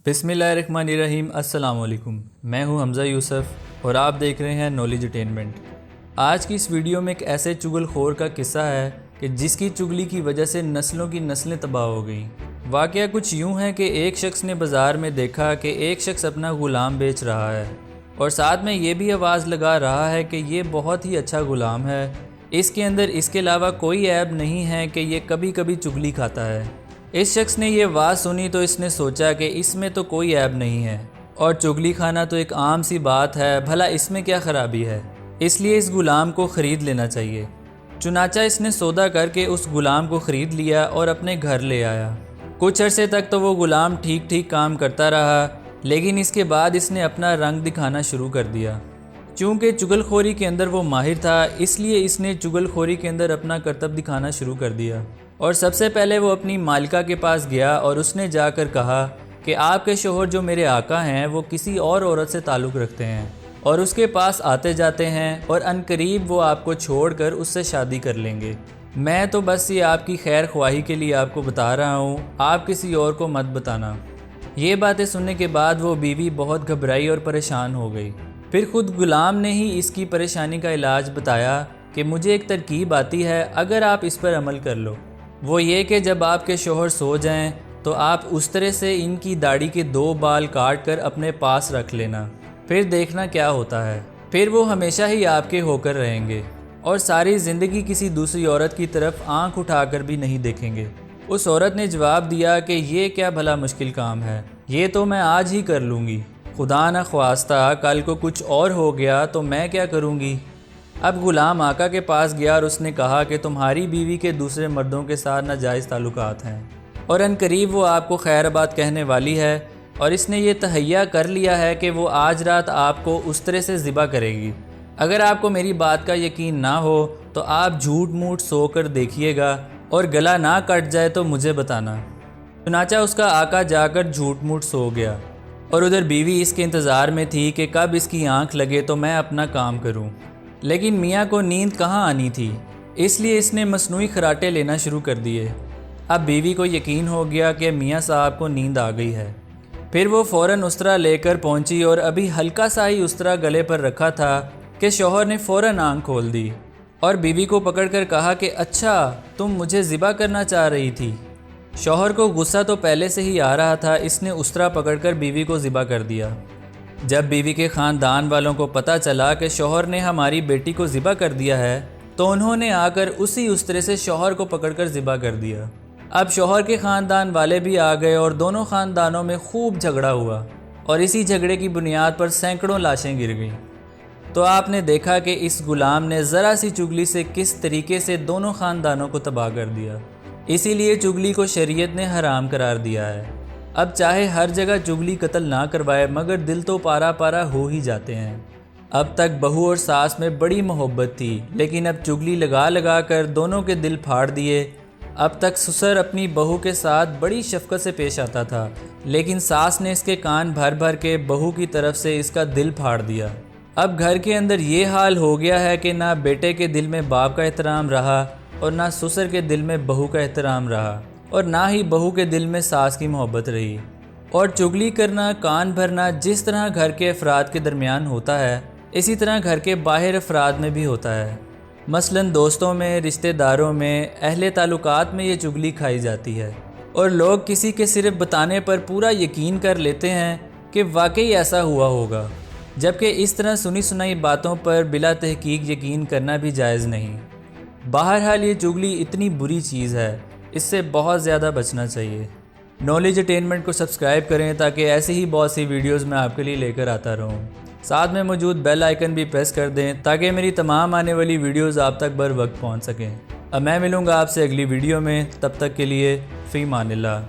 बिस्मिल्लाहिर्रहमानिर्रहीम। अस्सलाम वालेकुम। मैं हूं हमज़ा यूसुफ और आप देख रहे हैं नॉलेज एटेनमेंट। आज की इस वीडियो में एक ऐसे चुगलखोर का किस्सा है कि जिसकी चुगली की वजह से नस्लों की नस्लें तबाह हो गईं। वाक़या कुछ यूं है कि एक शख्स ने बाज़ार में देखा कि एक शख्स अपना ग़ुलाम बेच रहा है और साथ में ये भी आवाज़ लगा रहा है कि ये बहुत ही अच्छा ग़ुलाम है, इसके अंदर इसके अलावा कोई ऐब नहीं है कि ये कभी कभी चुगली खाता है। इस शख्स ने ये बात सुनी तो इसने सोचा कि इसमें तो कोई ऐब नहीं है और चुगली खाना तो एक आम सी बात है, भला इसमें क्या ख़राबी है, इसलिए इस ग़ुलाम को ख़रीद लेना चाहिए। चुनाचा इसने सौदा करके उस ग़ुलाम को ख़रीद लिया और अपने घर ले आया। कुछ अरसे तक तो वो ग़ुलाम ठीक ठीक काम करता रहा, लेकिन इसके बाद इसने अपना रंग दिखाना शुरू कर दिया। चूँकि चुगलखोरी के अंदर वो माहिर था, इसलिए इसने चुगलखोरी के अंदर अपना करतब दिखाना शुरू कर दिया। और सबसे पहले वो अपनी मालिका के पास गया और उसने जाकर कहा कि आपके शोहर जो मेरे आका हैं वो किसी और औरत से ताल्लुक़ रखते हैं और उसके पास आते जाते हैं और अनकरीब वो आपको छोड़कर उससे शादी कर लेंगे। मैं तो बस ये आपकी खैर ख्वाही के लिए आपको बता रहा हूँ, आप किसी और को मत बताना। ये बातें सुनने के बाद वो बीवी बहुत घबराई और परेशान हो गई। फिर ख़ुद ग़ुलाम ने ही इसकी परेशानी का इलाज बताया कि मुझे एक तरकीब आती है, अगर आप इस पर अमल कर लो। वो ये कि जब आपके शोहर सो जाएं तो आप उस तरह से इनकी दाढ़ी के 2 बाल काट कर अपने पास रख लेना, फिर देखना क्या होता है। फिर वो हमेशा ही आपके होकर रहेंगे और सारी ज़िंदगी किसी दूसरी औरत की तरफ आंख उठाकर भी नहीं देखेंगे। उस औरत ने जवाब दिया कि ये क्या भला मुश्किल काम है, ये तो मैं आज ही कर लूँगी। खुदा न ख्वास्ता कल को कुछ और हो गया तो मैं क्या करूँगी। अब ग़ुलाम आका के पास गया और उसने कहा कि तुम्हारी बीवी के दूसरे मर्दों के साथ नाजायज़ ताल्लुकात हैं और अनकरीब वो आपको खैरबाद कहने वाली है और इसने ये तहैया कर लिया है कि वो आज रात आपको उस तरह से ज़िबा करेगी। अगर आपको मेरी बात का यकीन ना हो तो आप झूठ मूठ सो कर देखिएगा और गला ना कट जाए तो मुझे बताना। चुनाचा उसका आका जाकर झूठ मूठ सो गया और उधर बीवी इसके इंतज़ार में थी कि कब इसकी आँख लगे तो मैं अपना काम करूँ। लेकिन मियाँ को नींद कहाँ आनी थी, इसलिए इसने मसनूई खराटे लेना शुरू कर दिए। अब बीवी को यकीन हो गया कि मियाँ साहब को नींद आ गई है। फिर वो फ़ौरन उस्तरा लेकर पहुँची और अभी हल्का सा ही उस्तरा गले पर रखा था कि शौहर ने फ़ौरन आँख खोल दी और बीवी को पकड़कर कहा कि अच्छा तुम मुझे ज़िबा करना चाह रही थी। शौहर को गुस्सा तो पहले से ही आ रहा था, इसने उस्तरा पकड़कर बीवी को ज़िबा कर दिया। जब बीवी के ख़ानदान वालों को पता चला कि शौहर ने हमारी बेटी को ज़िबा कर दिया है तो उन्होंने आकर उसी उस्तरे से शौहर को पकड़कर ज़िबा कर दिया। अब शौहर के ख़ानदान वाले भी आ गए और दोनों ख़ानदानों में खूब झगड़ा हुआ और इसी झगड़े की बुनियाद पर सैकड़ों लाशें गिर गईं। तो आपने देखा कि इस ग़ुलाम ने ज़रा सी चुगली से किस तरीके से दोनों ख़ानदानों को तबाह कर दिया। इसीलिए चुगली को शरीयत ने हराम करार दिया है। अब चाहे हर जगह चुगली कत्ल ना करवाए मगर दिल तो पारा पारा हो ही जाते हैं। अब तक बहू और सास में बड़ी मोहब्बत थी, लेकिन अब चुगली लगा लगा कर दोनों के दिल फाड़ दिए। अब तक ससुर अपनी बहू के साथ बड़ी शफ़क़त से पेश आता था, लेकिन सास ने इसके कान भर भर के बहू की तरफ से इसका दिल फाड़ दिया। अब घर के अंदर ये हाल हो गया है कि ना बेटे के दिल में बाप का एहतराम रहा और ना ससुर के दिल में बहू का एहतराम रहा और ना ही बहू के दिल में सास की मोहब्बत रही। और चुगली करना, कान भरना जिस तरह घर के अफराद के दरमियान होता है, इसी तरह घर के बाहर अफराद में भी होता है। मसलन दोस्तों में, रिश्तेदारों में, अहले ताल्लुकात में ये चुगली खाई जाती है और लोग किसी के सिर्फ बताने पर पूरा यकीन कर लेते हैं कि वाकई ऐसा हुआ होगा, जबकि इस तरह सुनी सुनाई बातों पर बिला तहकीक यकीन करना भी जायज़ नहीं। बहरहाल ये चुगली इतनी बुरी चीज़ है, इससे बहुत ज़्यादा बचना चाहिए। नॉलेज एटेनमेंट को सब्सक्राइब करें ताकि ऐसी ही बहुत सी वीडियोस मैं आपके लिए लेकर आता रहूं। साथ में मौजूद बेल आइकन भी प्रेस कर दें ताकि मेरी तमाम आने वाली वीडियोस आप तक बर वक्त पहुंच सकें। अब मैं मिलूंगा आपसे अगली वीडियो में, तब तक के लिए फ़ी मानिल्लाह।